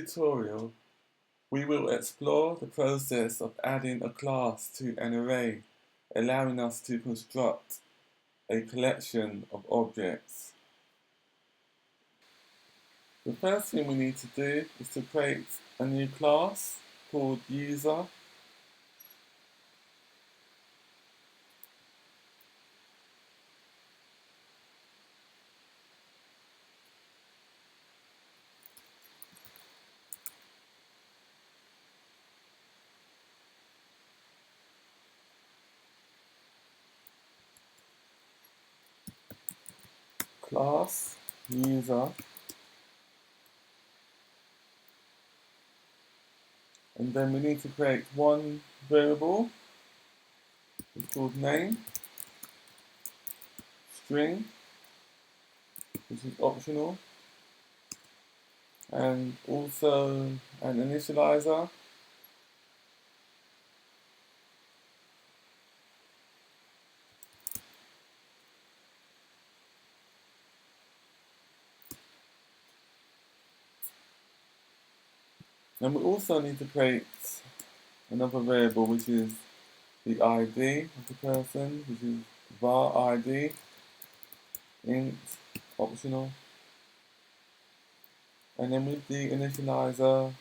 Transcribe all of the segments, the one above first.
tutorial, we will explore the process of adding a class to an array, allowing us to construct a collection of objects. The first thing we need to do is to create a new class called user. Class user, and then we need to create one variable. It's called name, string, which is optional, and also an initializer. And we also need to create another variable, which is the ID of the person, which is var ID, int, optional. And then with the initializer,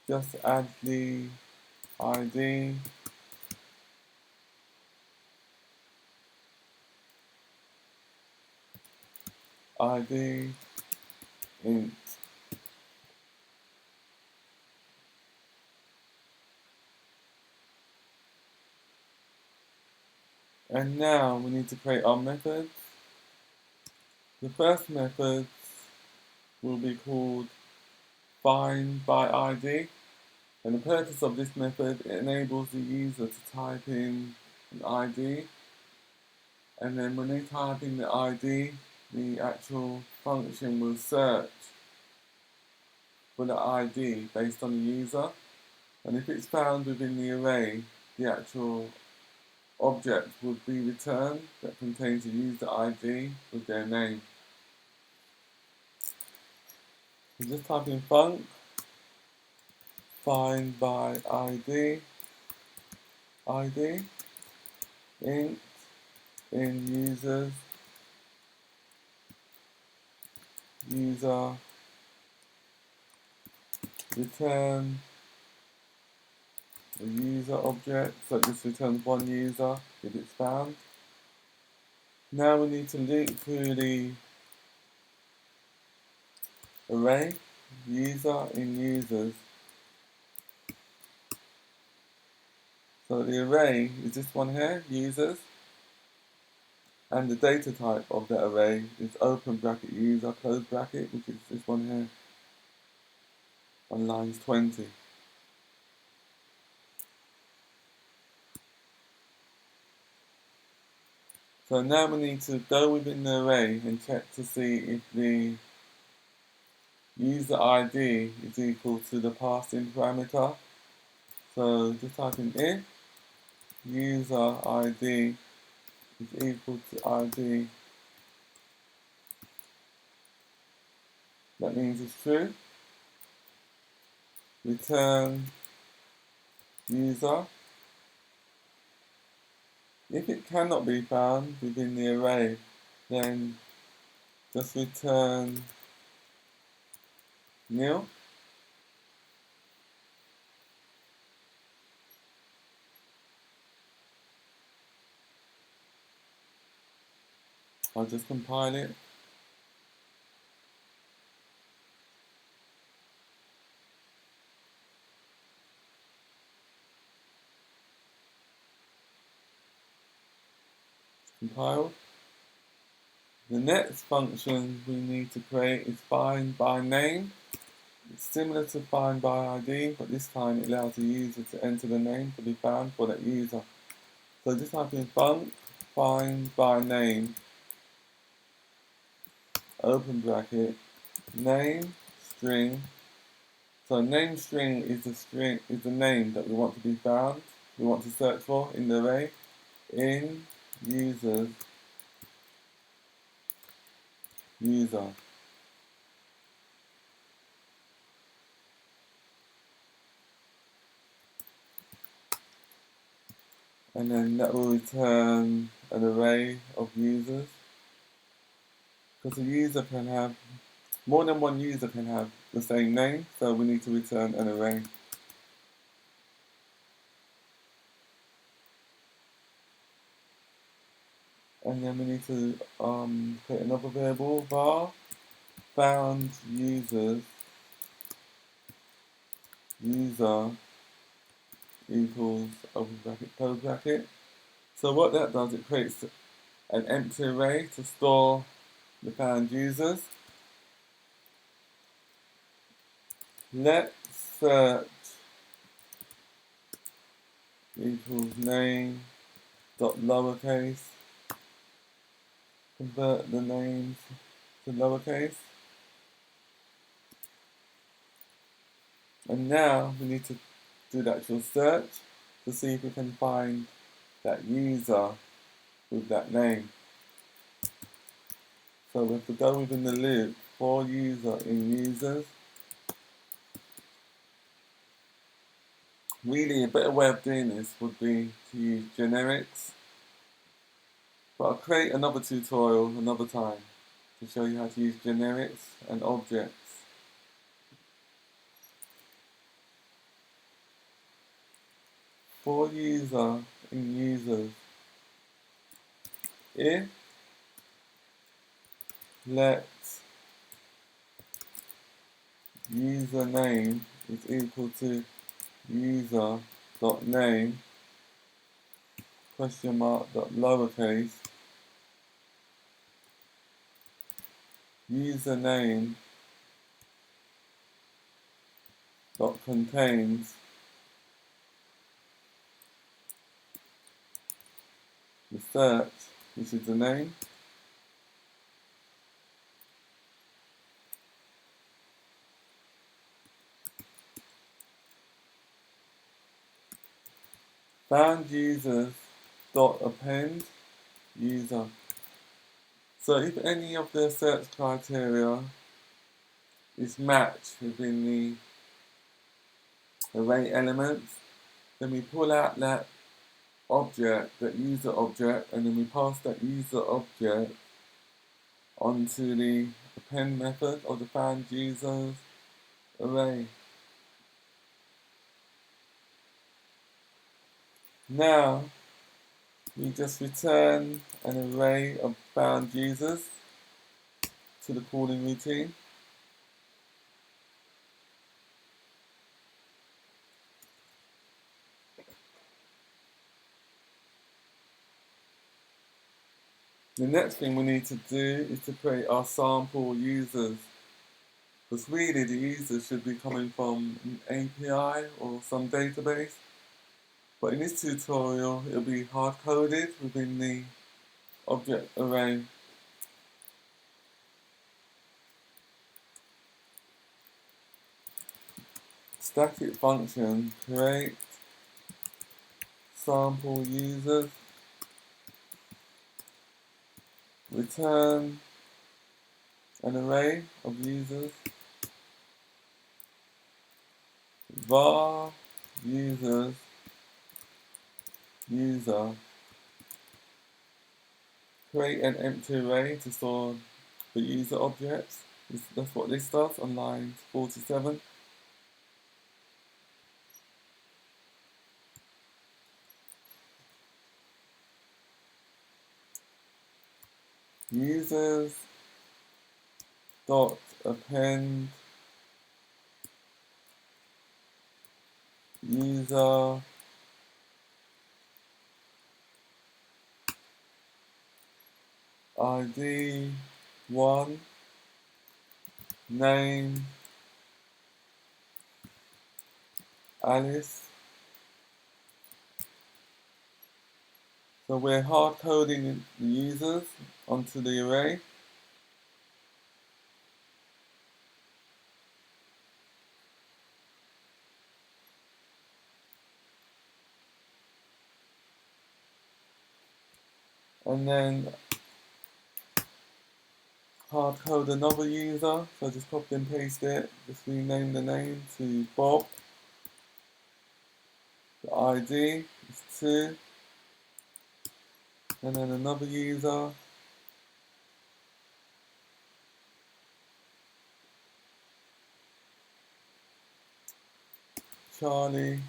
just add the ID, int. And now we need to create our methods. The first method will be called find by ID. And the purpose of this method, it enables the user to type in an ID, and then when they type in the ID, the actual function will search for the ID based on the user, and if it's found within the array, the actual object would be returned that contains the user ID with their name. So just type in func find by ID, int, in users, user, return a user object, so this returns one user if it's found. Now we need to loop through the array, user in users. So the array is this one here, users, and the data type of the array is open bracket user, close bracket, which is this one here on lines 20. So now we need to go within the array and check to see if the user ID is equal to the passing parameter. So just type in if user ID is equal to ID, that means it's true. Return user. If it cannot be found within the array, then just return nil. I'll just compile it. Compiled. The next function we need to create is find by name. It's similar to find by ID, but this time it allows the user to enter the name to be found for that user. So just type in func find by name, open bracket, name string. So name string is the name that we want to be found, we want to search for in the array, in users, user. and then that will return an array of users, because a user can have, more than one user can have the same name, so we need to return an array. And then we need to create another variable, var found users, user equals open bracket, close bracket. So what that does, it creates an empty array to store the found users. Let search equals name dot lowercase. Convert the names to lowercase. And now we need to do the actual search to see if we can find that user with that name. So we have to go within the loop for user in users. Really, a better way of doing this would be to use generics. But I'll create another tutorial another time to show you how to use generics and objects. For user in users, if let username is equal to user.name question mark dot lowercase, username dot contains the search, which is the name, found users dot append user. So if any of the search criteria is matched within the array elements, then we pull out that object, that user object, and then we pass that user object onto the append method of the found users array. Now we just return an array of found users to the calling routine. The next thing we need to do is to create our sample users, because really the users should be coming from an API or some database, but in this tutorial it'll be hard-coded within the object array. Static function create sample users, return an array of users, var users user, create an empty array to store the user objects. That's what this does on line 47. Users dot append user ID 1 name Alice. So we're hard coding the users onto the array. And then hard code another user, so just copy and paste it, just rename the name to Bob. The ID is 2, and then another user, Charlie,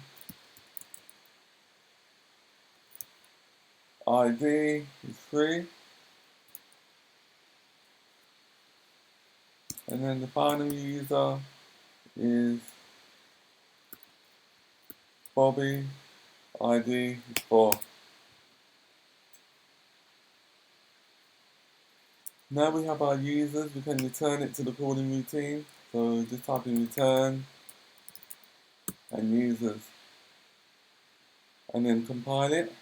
ID is free, and then the final user is Bobby, ID is 4. Now we have our users, we can return it to the calling routine. So just type in return and users, and then compile it.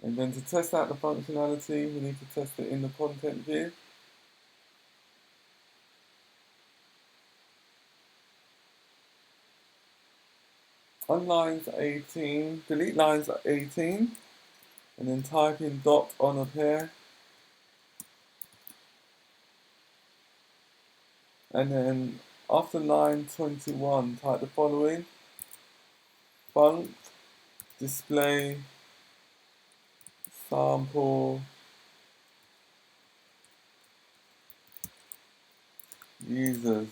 And then to test out the functionality, we need to test it in the content view. On lines 18, delete lines 18, and then type in dot on a pair. And then after line 21, type the following: func display sample users.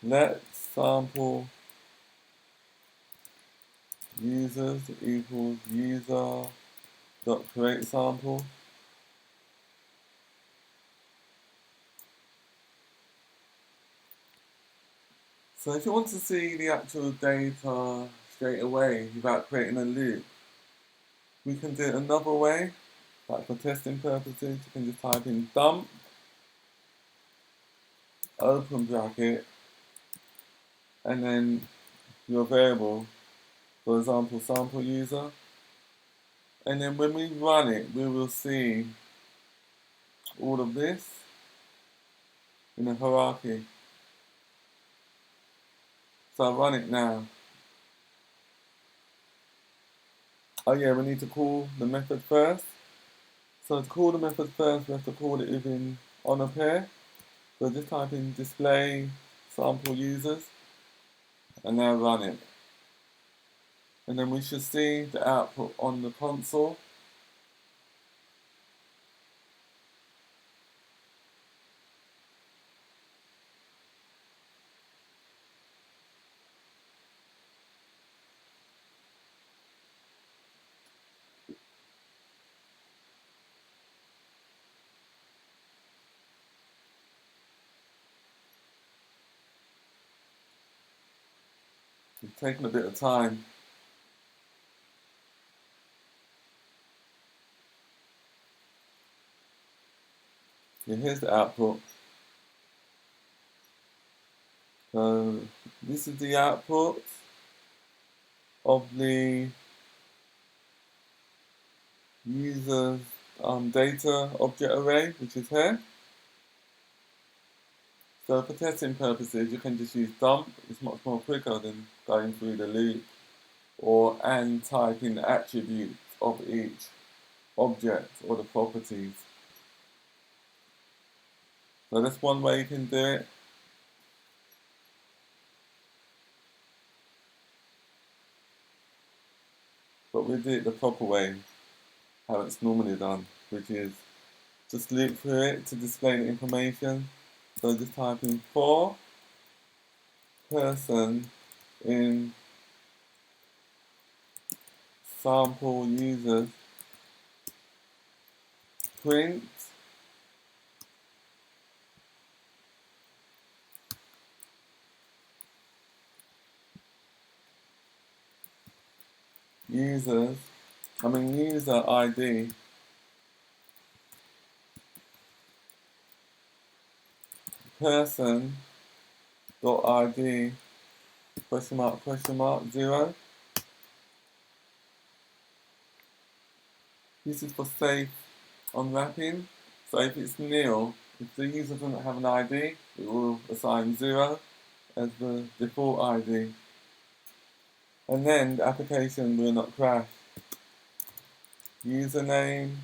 Let sample users equals user dot create sample. So if you want to see the actual data straight away without creating a loop, we can do it another way. Like for testing purposes, you can just type in dump, open bracket, and then your variable, for example, sample user. And then when we run it, we will see all of this in a hierarchy. So I'll run it now. Oh yeah, we need to call the method first. So to call the method first, we have to call it within on a pair. So just type in display sample users and now run it. And then we should see the output on the console. It's taking a bit of time. Yeah, here's the output. So this is the output of the user's data object array, which is here. So for testing purposes, you can just use dump. It's much more quicker than going through the loop and type in the attributes of each object or the properties. So that's one way you can do it. But we do it the proper way, how it's normally done, which is just loop through it to display the information. So just type in for person in sample users print user ID person dot ID question mark 0. This is for safe unwrapping. So if it's nil, if the user doesn't have an ID, it will assign 0 as the default ID. And then the application will not crash. Username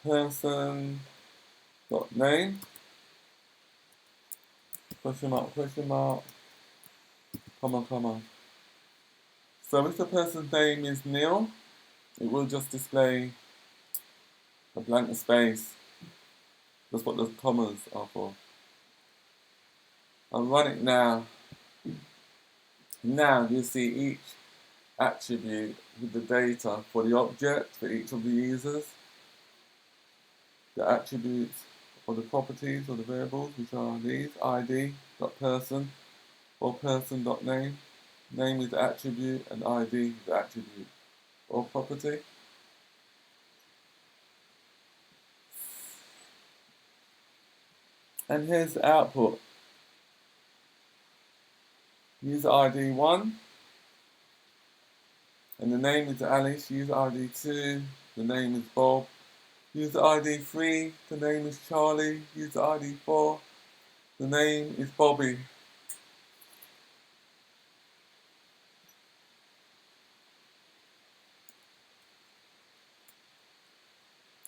person dot name, question mark, comma, comma. So if the person's name is Neil, it will just display a blank space. That's what the commas are for. I'll run it now. Now you see each attribute with the data for the object for each of the users, the attributes or the properties or the variables, which are these: id.person or person.name. Name is the attribute and ID is the attribute or property. And here's the output. User ID 1, and the name is Alice. User ID 2, the name is Bob. User ID 3, the name is Charlie. User ID 4, the name is Bobby.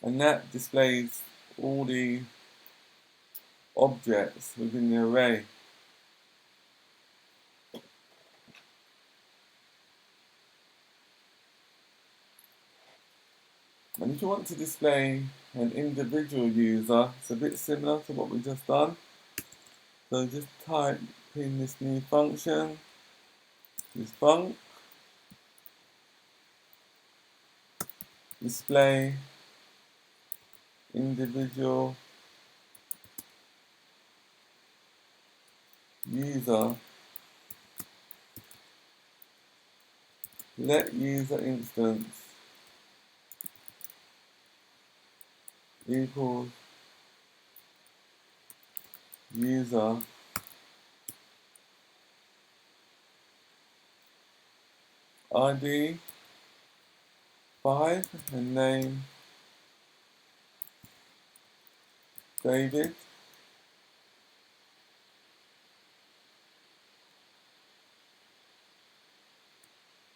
And that displays all the objects within the array. And if you want to display an individual user, it's a bit similar to what we just done. So just type in this new function, this func, display individual user, let user instance equals user ID 5 and name David.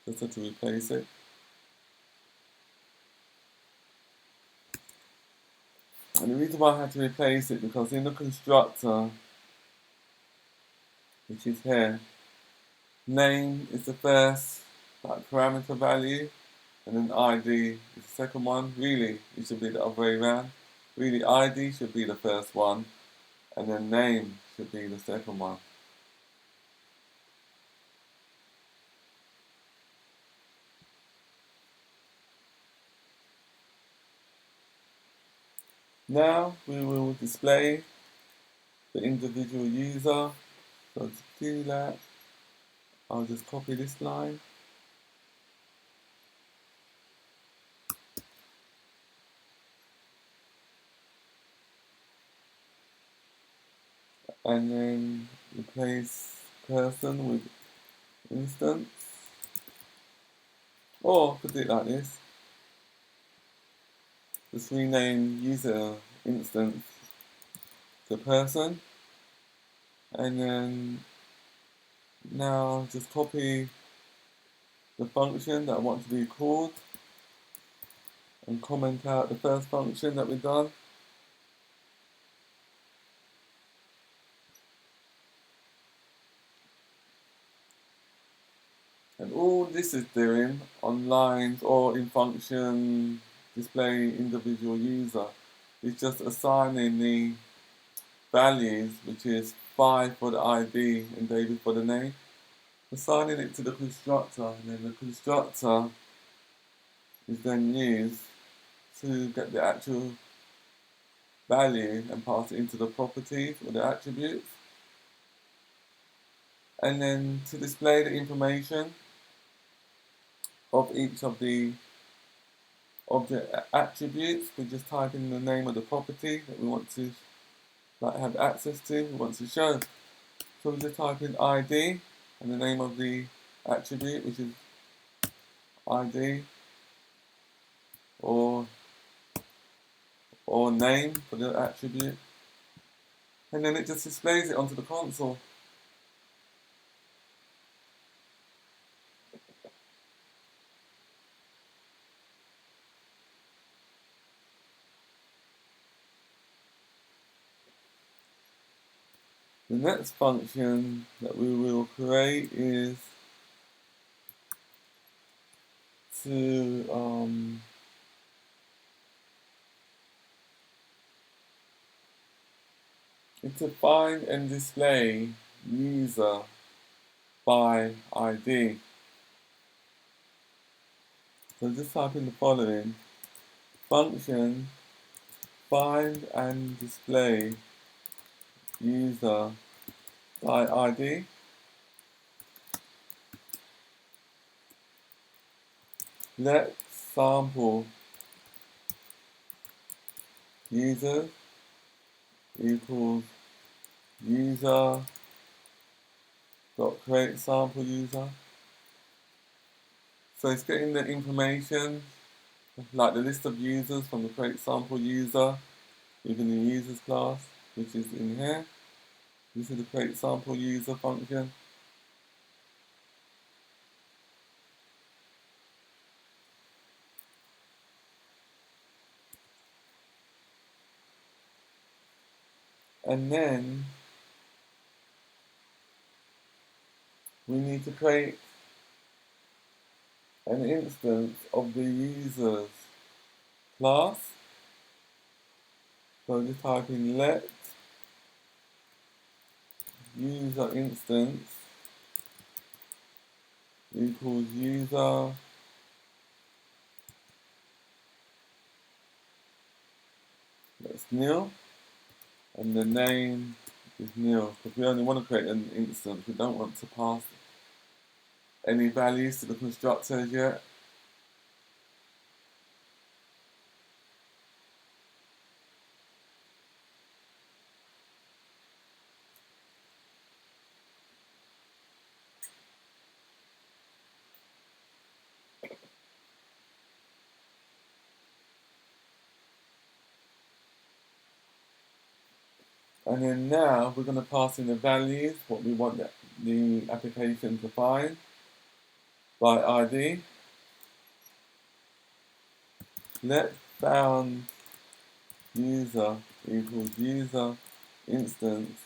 Just have to replace it. And the reason why I had to replace it because in the constructor, which is here, name is the first parameter value, and then ID is the second one. Really, it should be the other way around. Really, ID should be the first one, and then name should be the second one. Now we will display the individual user. So to do that, I'll just copy this line. And then replace person with instance. Or I could do it like this. Just rename user instance to person. And then now just copy the function that I want to be called and comment out the first function that we've done. And all this is doing on lines or in function display individual user is just assigning the values, which is 5 for the ID and David for the name, assigning it to the constructor, and then the constructor is then used to get the actual value and pass it into the properties or the attributes, and then to display the information of each of the object attributes, we just type in the name of the property that we want to have access to, we want to show. So we just type in ID and the name of the attribute, which is ID, or name for the attribute, and then it just displays it onto the console. The next function that we will create is to find and display user by ID. So just type in the following function find and display user by ID. Let sample user equals user dot create sample user. So it's getting the information like the list of users from the create sample user within the users class, which is in here. This is the create sample user function. And then we need to create an instance of the users class. So just type in let user instance equals user that's nil, and the name is nil, because we only want to create an instance. We don't want to pass any values to the constructors yet. And then now we're going to pass in the values, what we want the application to find by ID. Let found user equals user instance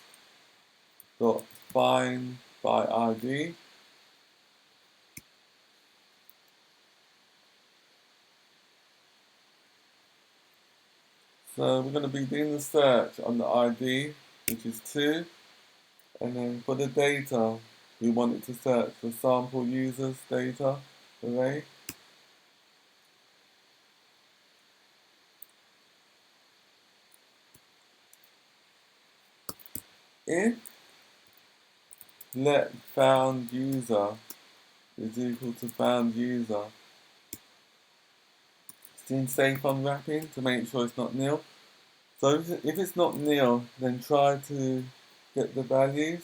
dot find by ID. So we're going to be doing the search on the ID, which is 2, and then for the data, we want it to search for sample users data array. If let found user is equal to found user, it's in safe unwrapping to make sure it's not nil. So if it's not nil, then try to get the values,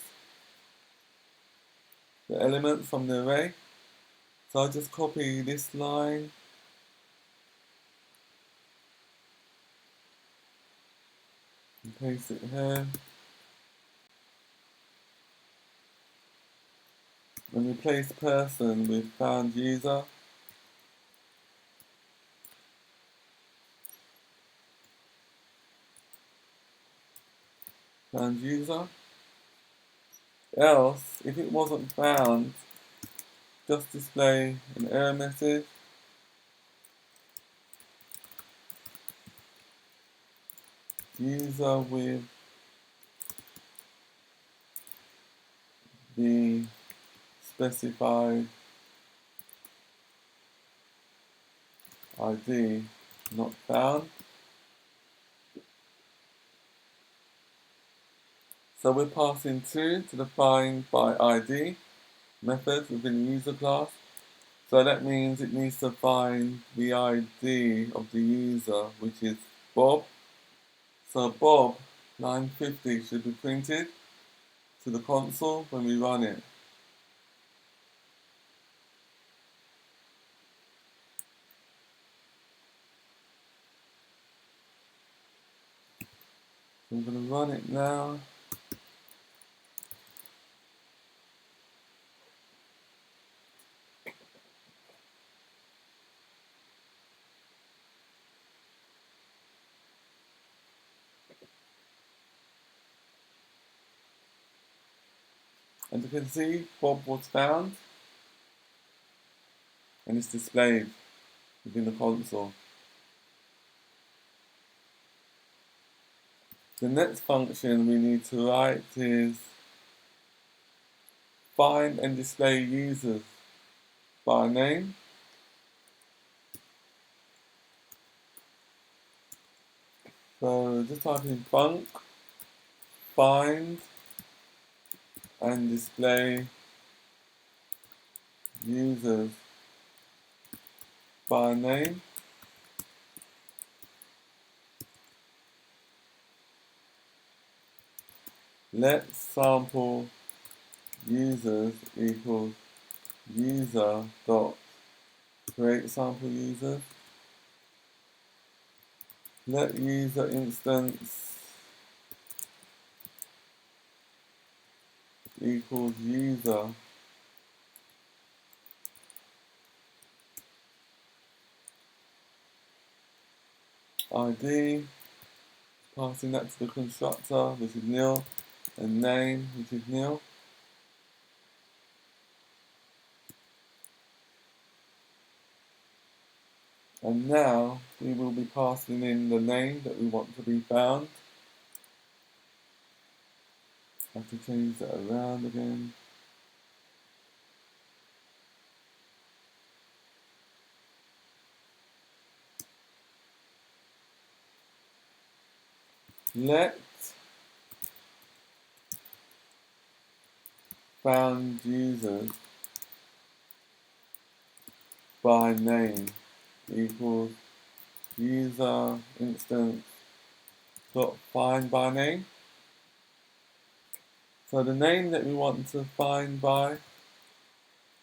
the elements from the array. So I'll just copy this line and paste it here. And replace person with found user. Found user. Else, if it wasn't found, just display an error message. User with the specified ID not found. So we're passing 2 to the find by ID method within the user class. So that means it needs to find the ID of the user, which is Bob. So Bob, line 50, should be printed to the console when we run it. So I'm going to run it now. And you can see Bob was found, and it's displayed within the console. The next function we need to write is find and display users by name. So just type in func, find and display users by name. Let sample users equals user dot create sample users. Let user instance equals user ID, passing that to the constructor, which is nil, and name, which is nil. And now we will be passing in the name that we want to be found. I have to change that around again. Let found users by name equals user instance dot find by name. So the name that we want to find by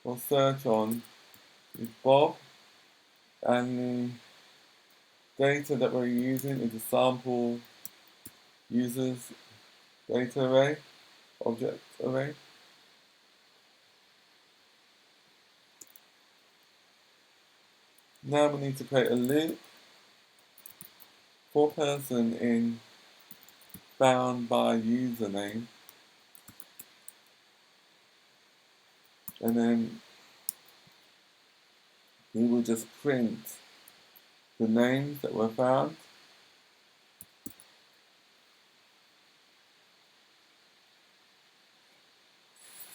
or search on is Bob, and the data that we're using is a sample users data array, object array. Now we need to create a loop for person in found by username, and then we will just print the names that were found.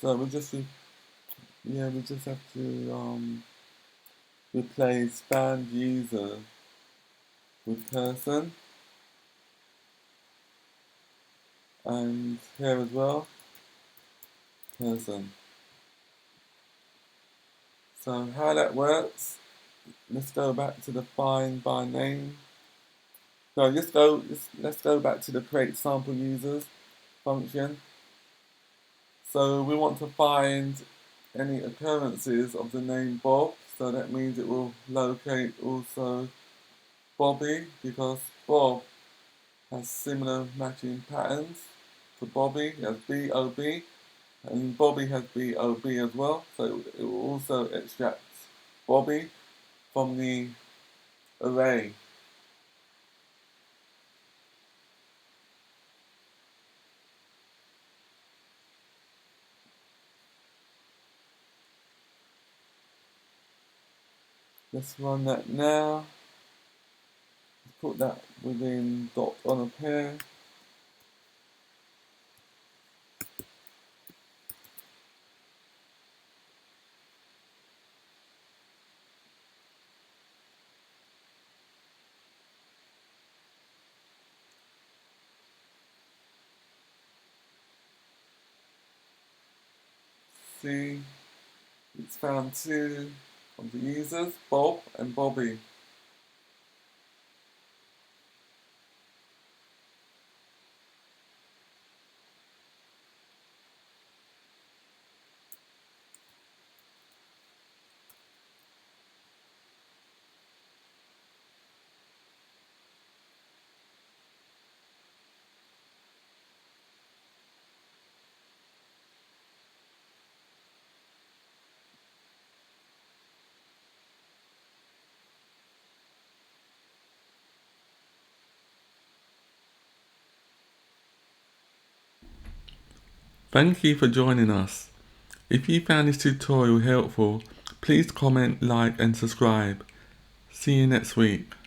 So we just have to replace found user with person, and here as well, person. So how that works, let's go back to the find by name. No, let's go back to the create sample users function. So we want to find any occurrences of the name Bob, so that means it will locate also Bobby, because Bob has similar matching patterns to Bobby. He has B-O-B, and Bobby has B-O-B as well, so it will also extract Bobby from the array. Let's run that now. Let's put that within dot on a pair. See, it's found two of the users, Bob and Bobby. Thank you for joining us. If you found this tutorial helpful, please comment, like and subscribe. See you next week.